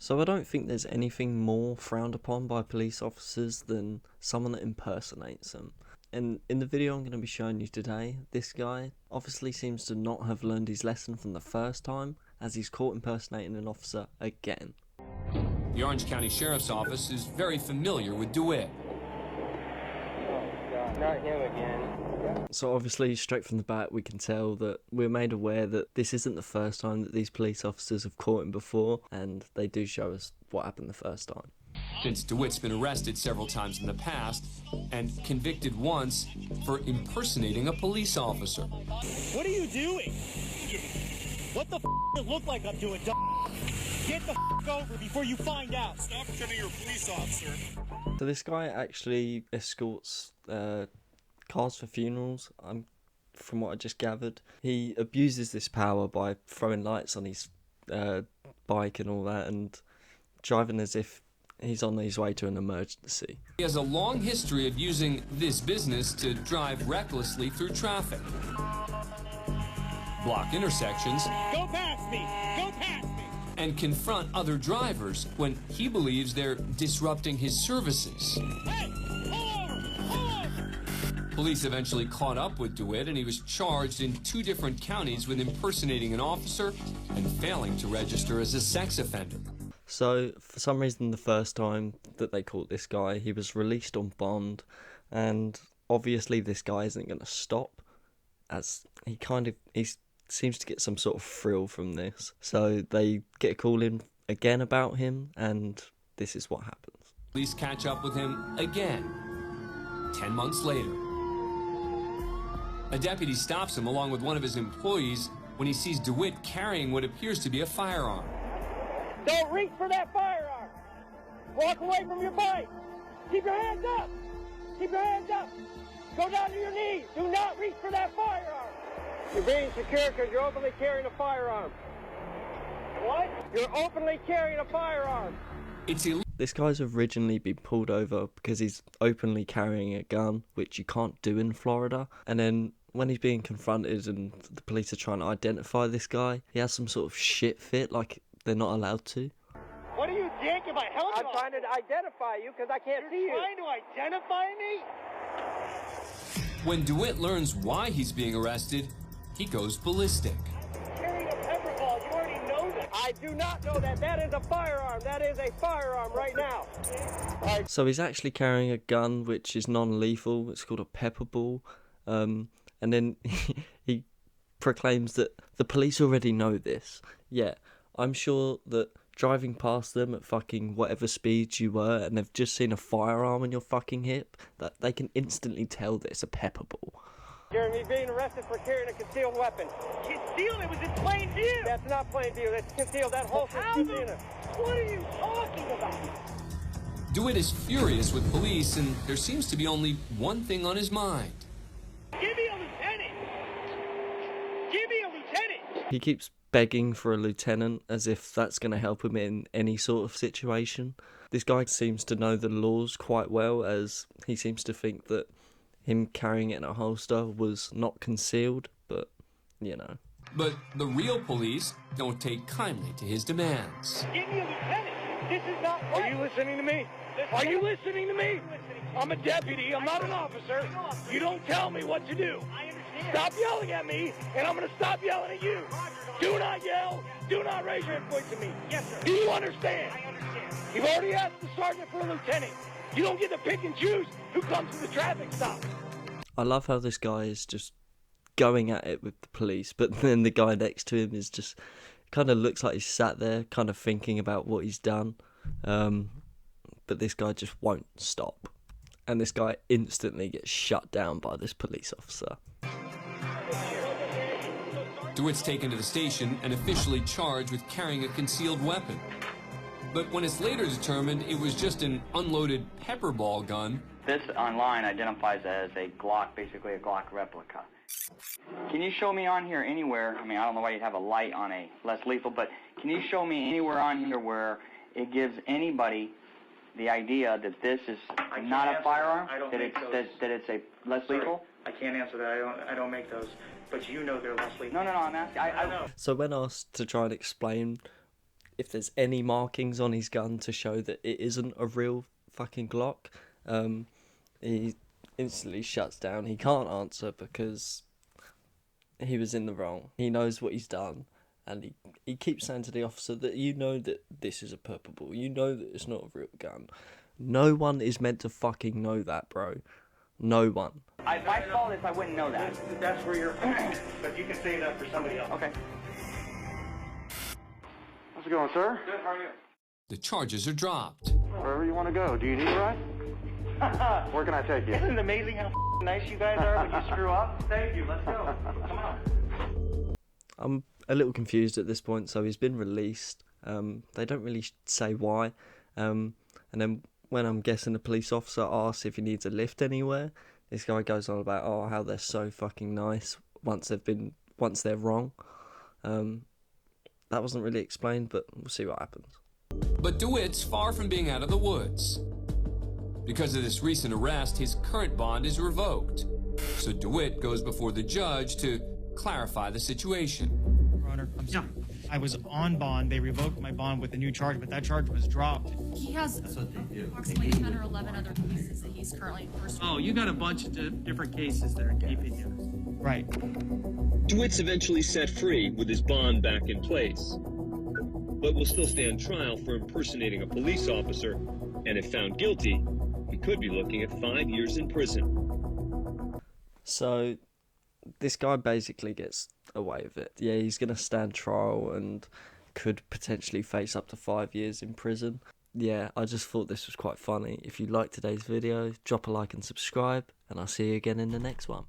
So I don't think there's anything more frowned upon by police officers than someone that impersonates them. And in the video I'm going to be showing you today, this guy obviously seems to not have learned his lesson from the first time, as he's caught impersonating an officer again. The Orange County Sheriff's Office is very familiar with DeWitt. Oh God, not him again. So obviously, straight from the bat, we can tell that we're made aware that this isn't the first time that these police officers have caught him before, and they do show us what happened the first time. Since DeWitt's been arrested several times in the past and convicted once for impersonating a police officer. What are you doing? What the f*** does it look like I'm doing, Get the f*** over before you find out. Stop pretending you're a police officer. So this guy actually escorts cars for funerals, from what I just gathered. He abuses this power by throwing lights on his bike and all that, and driving as if he's on his way to an emergency. He has a long history of using this business to drive recklessly through traffic, block intersections, Go past me! Go past me! and confront other drivers when he believes they're disrupting his services. Hey! Pull over! Pull over! Police eventually caught up with DeWitt, and he was charged in 2 different counties with impersonating an officer and failing to register as a sex offender. So, for some reason, the first time that they caught this guy, he was released on bond, and obviously this guy isn't going to stop, as he seems to get some sort of thrill from this. So they get a call in again about him, and this is what happens. Police catch up with him again, 10 months later. A deputy stops him along with one of his employees when he sees DeWitt carrying what appears to be a firearm. Don't reach for that firearm. Walk away from your bike. Keep your hands up. Keep your hands up. Go down to your knees. Do not reach for that firearm. You're being secure because you're openly carrying a firearm. What? You're openly carrying a firearm. It's illegal. This guy's originally been pulled over because he's openly carrying a gun, which you can't do in Florida. And then when he's being confronted and the police are trying to identify this guy, he has some sort of shit fit, like they're not allowed to. What are you yanking my helmet I'm off? trying to identify you because I can't see you. Trying to identify me? When DeWitt learns why he's being arrested, he goes ballistic. Carrying a pepper ball. You already know that. I do not know that. That is a firearm. That is a firearm right now. So he's actually carrying a gun which is non-lethal. It's called a pepper ball. And then he proclaims that the police already know this. Yeah, I'm sure that driving past them at fucking whatever speed you were and they've just seen a firearm on your fucking hip, that they can instantly tell that it's a pepper ball. Jeremy being arrested for carrying a concealed weapon. Concealed? It was in plain view. That's not plain view. That's concealed. That holster's concealed. What are you talking about? DeWitt is furious with police, and there seems to be only one thing on his mind. Give me a lieutenant. Give me a lieutenant. He keeps begging for a lieutenant as if that's going to help him in any sort of situation. This guy seems to know the laws quite well, as he seems to think that him carrying it in a holster was not concealed, but, you know. But the real police don't take kindly to his demands. Give me a lieutenant. This is not Are right. you listening to me? Are you listening to me? I'm a deputy. I'm not an officer. You don't tell me what to do. I understand. Stop yelling at me, and I'm going to stop yelling at you. Do not yell. Do not raise your voice at me. Yes, sir. Do you understand? I understand. You've already asked the sergeant for a lieutenant. You don't get to pick and choose who comes to the traffic stop. I love how this guy is just going at it with the police, but then the guy next to him is just kind of looks like he's sat there kind of thinking about what he's done, but this guy just won't stop, and this guy instantly gets shut down by this police officer. DeWitt's taken to the station and officially charged with carrying a concealed weapon. But when it's later determined it was just an unloaded pepper ball gun, This online identifies as a Glock, basically a Glock replica. Can you show me on here anywhere, I mean, I don't know why you'd have a light on a less lethal, but can you show me anywhere on here where it gives anybody the idea that this is not a firearm, that it's a less lethal? I can't answer that. I don't make those. But you know they're less lethal. No, I'm asking. I know. So when asked to try and explain if there's any markings on his gun to show that it isn't a real fucking Glock, he instantly shuts down. He can't answer because he was in the wrong. He knows what he's done, and he keeps saying to the officer that you know that this is a purple ball. You know that it's not a real gun. No one is meant to fucking know that, bro. No one. If I saw this, I wouldn't know that. That's where you're. But you can save that for somebody else. Okay. How's it going, sir? Good, how are you? The charges are dropped. Wherever you want to go. Do you need a ride? Where can I take you? Isn't it amazing how nice you guys are when you screw up? Thank you, let's go. Come on. I'm a little confused at this point. So he's been released. They don't really say why. And then when I'm guessing the police officer asks if he needs a lift anywhere, this guy goes on about how they're so fucking nice once they're wrong. That wasn't really explained, but we'll see what happens. But DeWitt's far from being out of the woods. Because of this recent arrest, his current bond is revoked. So DeWitt goes before the judge to clarify the situation. Your Honor, I'm sorry. I was on bond. They revoked my bond with a new charge, but that charge was dropped. He has approximately 10 or 11 other cases that he's currently pursuing. Oh, you got a bunch of different cases that are keeping you. Right. DeWitt's eventually set free with his bond back in place, but will still stand trial for impersonating a police officer, and if found guilty, he could be looking at 5 years in prison. So this guy basically gets away with it. Yeah, he's going to stand trial and could potentially face up to 5 years in prison. Yeah, I just thought this was quite funny. If you liked today's video, drop a like and subscribe, and I'll see you again in the next one.